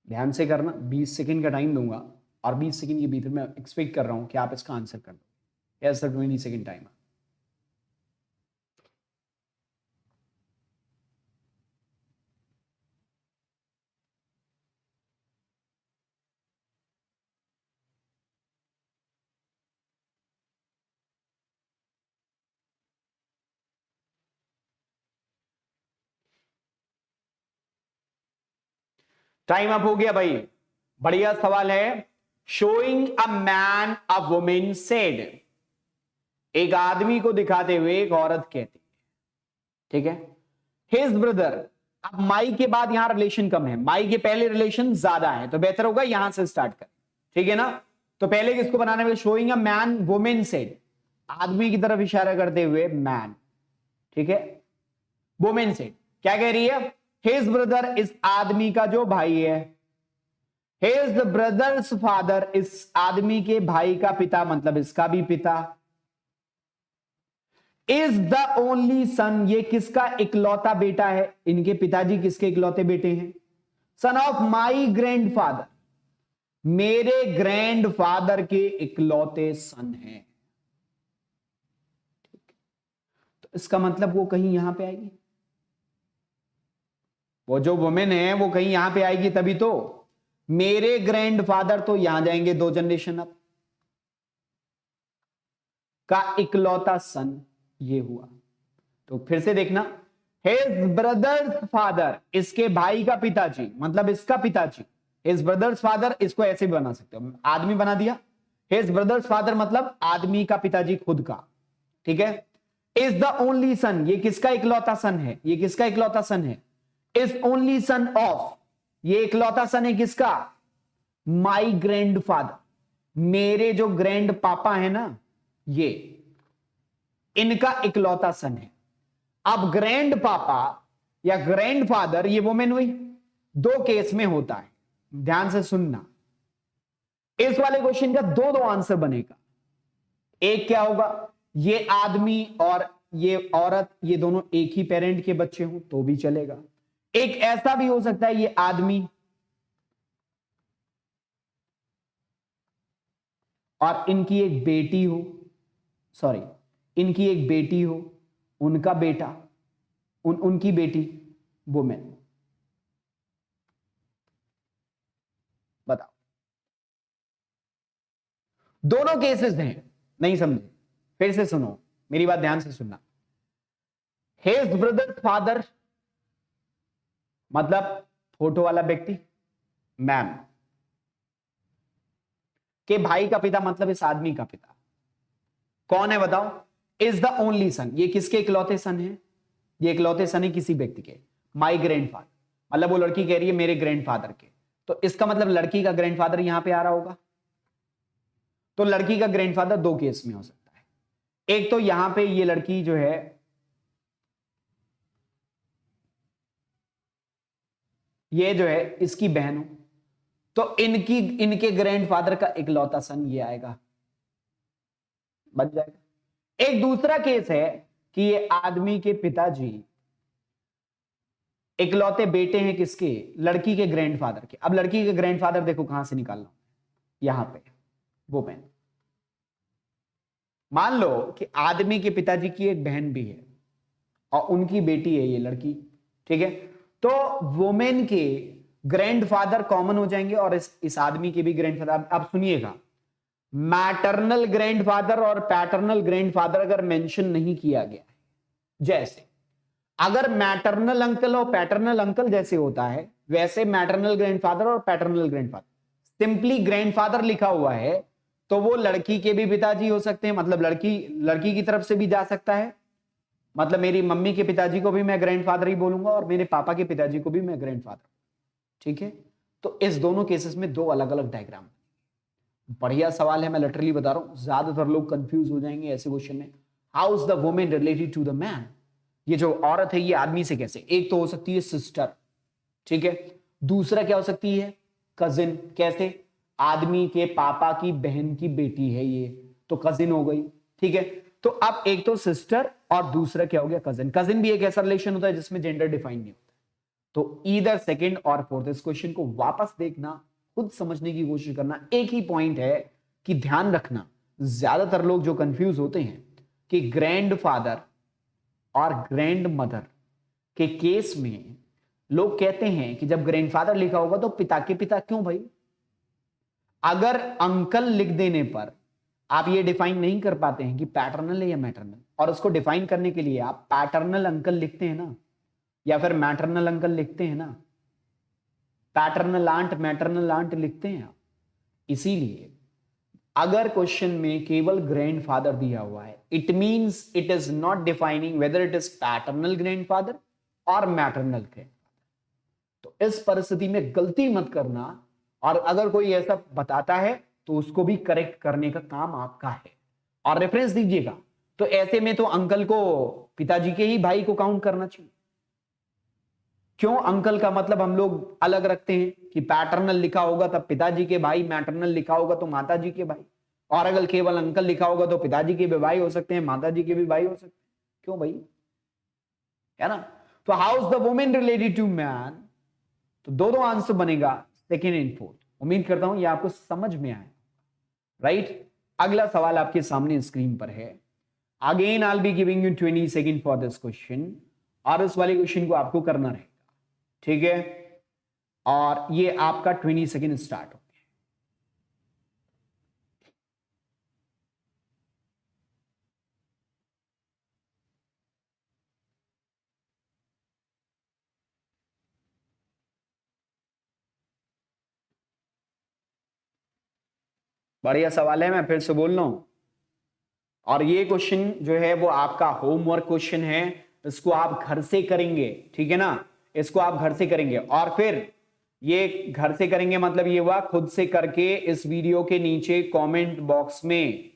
ध्यान से करना, 20 सेकंड का टाइम दूंगा, और 20 सेकंड के भीतर मैं एक्सपेक्ट कर रहा हूं कि आप इसका आंसर कर दो। Yes sir, 20 second time. Time up हो गया भाई। बढ़िया सवाल है। Showing a man a women said, एक आदमी को दिखाते हुए एक औरत कहती है, ठीक है, हिज ब्रदर। अब माई के बाद यहां रिलेशन कम है, माई के पहले रिलेशन ज्यादा है, तो बेहतर होगा यहां से स्टार्ट कर, ठीक है ना। तो पहले किसको बनाने में, showing a man women said, आदमी की तरफ इशारा करते हुए मैन, ठीक है, वुमेन सेड क्या कह रही है? हिज ब्रदर, इस आदमी का जो भाई है, हिज ब्रदर्स फादर, इस आदमी के भाई का पिता, मतलब इसका भी पिता, इज द ओनली सन, ये किसका इकलौता बेटा है? इनके पिताजी किसके इकलौते बेटे हैं? सन ऑफ माई ग्रैंडफादर, मेरे ग्रैंडफादर के इकलौते सन हैं। तो इसका मतलब वो कहीं यहां पे आएगी, वो जो वुमेन है वो कहीं यहां पे आएगी, तभी तो मेरे ग्रैंडफादर तो यहां जाएंगे 2 जनरेशन अप, का इकलौता सन ये हुआ। तो फिर से देखना, हिज ब्रदर्स फादर, इसके भाई का पिताजी, मतलब इसका पिताजी, हिज ब्रदर्स फादर, इसको ऐसे भी बना सकते हो, आदमी बना दिया, हिज ब्रदर्स फादर मतलब आदमी का पिताजी खुद का, ठीक है। इज द ओनली सन, ये किसका इकलौता सन है? ये किसका इकलौता सन है? इज ओनली सन ऑफ, ये इकलौता सन है किसका? माई ग्रैंडफादर, मेरे जो ग्रैंड पापा है ना, ये इनका इकलौता सन है। अब ग्रैंड पापा या ग्रैंडफादर, ये वुमेन हुई, 2 केस में होता है, ध्यान से सुनना। इस वाले क्वेश्चन का दो दो आंसर बनेगा। एक क्या होगा, ये आदमी और ये औरत ये दोनों एक ही पेरेंट के बच्चे हों तो भी चलेगा। एक ऐसा भी हो सकता है ये आदमी और इनकी एक बेटी हो, सॉरी इनकी एक बेटी हो, उनका बेटा, उनकी बेटी, वुमेन। बताओ, दोनों केसेस हैं। नहीं समझे, फिर से सुनो, मेरी बात ध्यान से सुनना। हिज ब्रदर फादर मतलब फोटो वाला व्यक्ति, मैम के भाई का पिता मतलब इस आदमी का पिता कौन है बताओ? इज द ओनली सन। ये किसके इकलौते सन है? ये इकलौते सन है किसी व्यक्ति के। माई ग्रैंडफादर मतलब वो लड़की कह रही है मेरे ग्रैंडफादर के, तो इसका मतलब लड़की का ग्रैंडफादर यहां पे आ रहा होगा। तो लड़की का ग्रैंडफादर दो केस में हो सकता है। एक तो यहां पे ये लड़की जो है ये जो है इसकी बहन हो, तो इनके ग्रैंडफादर का इकलौता सन ये आएगा, बच जाएगा। एक दूसरा केस है कि ये आदमी के पिताजी इकलौते बेटे हैं किसके? लड़की के ग्रैंडफादर के। अब लड़की के ग्रैंडफादर देखो कहां से निकालना, यहां पे वो बहन। मान लो कि आदमी के पिताजी की एक बहन भी है और उनकी बेटी है ये लड़की, ठीक है? तो वुमेन के ग्रैंडफादर कॉमन हो जाएंगे और इस आदमी के भी ग्रैंडफादर। अब सुनिएगा, मैटरनल ग्रैंडफादर और पैटर्नल ग्रैंडफादर अगर मेंशन नहीं किया गया है, जैसे अगर मैटरनल अंकल और पैटर्नल अंकल जैसे होता है वैसे मैटरनल ग्रैंडफादर और पैटर्नल ग्रैंडफादर। सिंपली ग्रैंडफादर लिखा हुआ है तो वो लड़की के भी पिताजी हो सकते हैं, मतलब लड़की की तरफ से भी जा सकता है, मतलब मेरी मम्मी के पिताजी को भी मैं ग्रैंडफादर ही बोलूंगा और मेरे पापा के पिताजी को भी मैं ग्रैंडफादर, ठीक है? तो इस दोनों केसेस में दो अलग अलग डायग्राम। बढ़िया सवाल है, मैं लिटरली बता रहा हूं, ज्यादातर लोग कंफ्यूज हो जाएंगे ऐसे क्वेश्चन में। How is the woman related to the man? ये जो औरत है ये आदमी से कैसे? एक तो हो सकती है सिस्टर, ठीक है? दूसरा क्या हो सकती है? कजिन। कैसे? आदमी के पापा की बहन की बेटी है ये, तो कजिन हो गई, ठीक है? तो अब एक तो सिस्टर और दूसरा क्या हो गया? कजिन। कजिन भी एक ऐसा रिलेशन होता है जिसमें जेंडर डिफाइन नहीं होता। तो ईदर सेकंड और फोर्थ। इस क्वेश्चन को वापस देखना, खुद समझने की कोशिश करना। एक ही पॉइंट है कि ध्यान रखना, ज्यादातर लोग जो कंफ्यूज होते हैं कि ग्रैंडफादर और ग्रैंड मदर के केस में लोग कहते हैं कि जब ग्रैंडफादर लिखा होगा तो पिता के पिता क्यों भाई? अगर अंकल लिख देने पर आप ये डिफाइन नहीं कर पाते हैं कि पैटर्नल है या मैटरनल, और उसको डिफाइन करने के लिए आप पैटर्नल अंकल लिखते हैं ना, या फिर मैटरनल अंकल लिखते हैं ना, पैटर्नल आंट मैटरनल आंट लिखते हैं आप। इसीलिए अगर क्वेश्चन में केवल ग्रैंडफादर दिया हुआ है, it means it is not defining whether it is paternal grandfather और मैटरनल ग्रैंडफादर। तो इस परिस्थिति में गलती मत करना, और अगर कोई ऐसा बताता है तो उसको भी करेक्ट करने का काम आपका है, और रेफरेंस दीजिएगा। तो ऐसे में तो अंकल को पिताजी के ही भाई को काउंट करना चाहिए। क्यों अंकल का मतलब हम लोग अलग रखते हैं कि पैटर्नल लिखा होगा तब पिताजी के भाई, मैटरनल लिखा होगा तो माताजी के भाई, और अगर केवल अंकल लिखा होगा तो पिताजी के भी भाई हो सकते हैं, माताजी के भी भाई हो सकते हैं। क्यों भाई? है ना? तो how is the woman related to man? तो दो दो आंसर बनेगा, सेकेंड एंड फोर्थ। उम्मीद करता हूं ये आपको समझ में आए, राइट? अगला सवाल आपके सामने स्क्रीन पर है। Again I will be giving you 20 second for this question, और इस वाले क्वेश्चन को आपको करना रहेगा, ठीक है? और ये आपका 20 सेकेंड स्टार्ट हो गया। बढ़िया सवाल है, मैं फिर से बोल रहा हूं, और ये क्वेश्चन जो है वो आपका होमवर्क क्वेश्चन है। इसको आप घर से करेंगे, ठीक है ना? इसको आप घर से करेंगे, और फिर ये घर से करेंगे मतलब ये हुआ खुद से करके इस वीडियो के नीचे कमेंट बॉक्स में,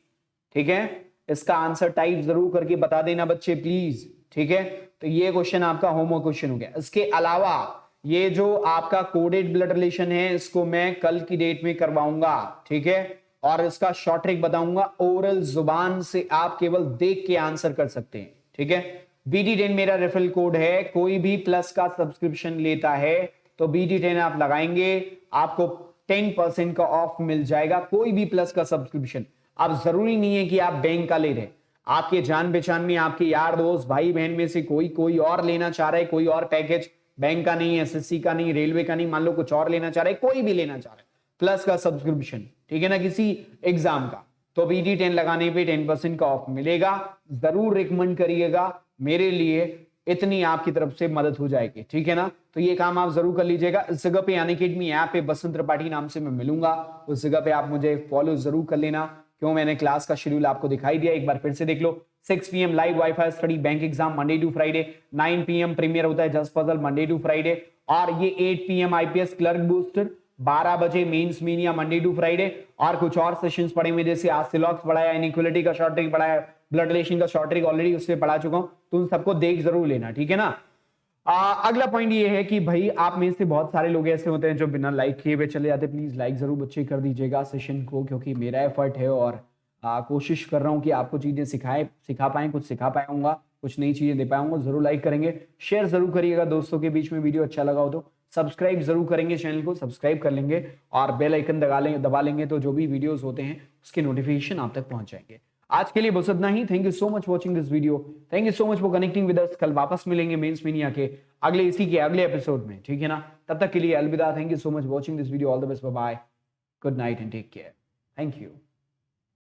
ठीक है, इसका आंसर टाइप जरूर करके बता देना बच्चे प्लीज, ठीक है? तो ये क्वेश्चन आपका होमवर्क क्वेश्चन हो गया। इसके अलावा ये जो आपका कोडेड ब्लड रिलेशन है इसको मैं कल की डेट में करवाऊंगा, ठीक है। और इसका शॉर्ट ट्रिक बताऊंगा, ओरल जुबान से आप केवल देख के आंसर कर सकते हैं, ठीक है। BD10 मेरा रेफरल कोड है, कोई भी प्लस का सब्सक्रिप्शन लेता है तो BD10 आप लगाएंगे, आपको 10% का ऑफ मिल जाएगा, कोई भी प्लस का सब्सक्रिप्शन। अब जरूरी नहीं है कि आप बैंक का ले रहे, आपके जान पहचान में, आपके यार दोस्त भाई बहन में से कोई और लेना चाह रहा है, कोई और पैकेज, बैंक का नहीं, SSC का नहीं, रेलवे का नहीं, मान लो कुछ और लेना चाह रहा है, कोई भी लेना चाह रहा है प्लस का सब्सक्रिप्शन, ठीक है ना, किसी एग्जाम का, तो BD10 लगाने पे 10% का ऑफ मिलेगा। जरूर रिकमेंड करिएगा, मेरे लिए इतनी आपकी तरफ से मदद हो जाएगी, ठीक है ना। तो ये काम आप जरूर कर लीजिएगा। इस जगह पे अनअकैडमी ऐप पे बसंत त्रिपाठी नाम से मैं मिलूंगा, उस जगह पे आप मुझे फॉलो जरूर कर लेना। क्यों, मैंने क्लास का शेड्यूल आपको दिखाई दिया, एक बार फिर से देख लो। 6 PM live wifi study bank exam Monday to Friday, 9 PM premiere होता है just puzzle Monday to Friday, और ये 8 PM IPS क्लर्क बूस्टर, 12 बजे mains mania Monday to Friday, और कुछ और सेशंस पढ़े हुए जैसे आज सिलॉक्स पढ़ाया, इनइक्वालिटी का शॉर्ट ट्रिक पढ़ाया, ब्लड रिलेशन का शॉर्ट ट्रिक ऑलरेडी उससे पढ़ा चुका हूं, तो उन सबको देख जरूर लेना, ठीक है ना। अगला पॉइंट ये है कि भाई आप में से बहुत सारे लोग ऐसे होते हैं जो बिना लाइक किए हुए चले जाते हैं। प्लीज लाइक जरूर बच्चे कर दीजिएगा सेशन को, क्योंकि मेरा एफर्ट है और कोशिश कर रहा हूं कि आपको चीजें सिखा पाए, कुछ सिखा पाऊंगा, कुछ नई चीजें दे पाऊंगा। जरूर लाइक करेंगे, शेयर जरूर करिएगा दोस्तों के बीच में, वीडियो अच्छा लगा हो तो सब्सक्राइब जरूर करेंगे, चैनल को सब्सक्राइब कर लेंगे और बेल आइकन दबा लेंगे, तो जो भी वीडियोस होते हैं उसके नोटिफिकेशन आप तक पहुंच जाएंगे। आज के लिए बस इतना ही। Thank you so much watching this video, thank you so much for connecting with us. कल वापस मिलेंगे मेंस मीनिया के इसी के अगले एपिसोड में, ठीक है ना। तब तक के लिए अलविदा, thank you so much watching this video, all the best, bye bye, good night and take care, thank you.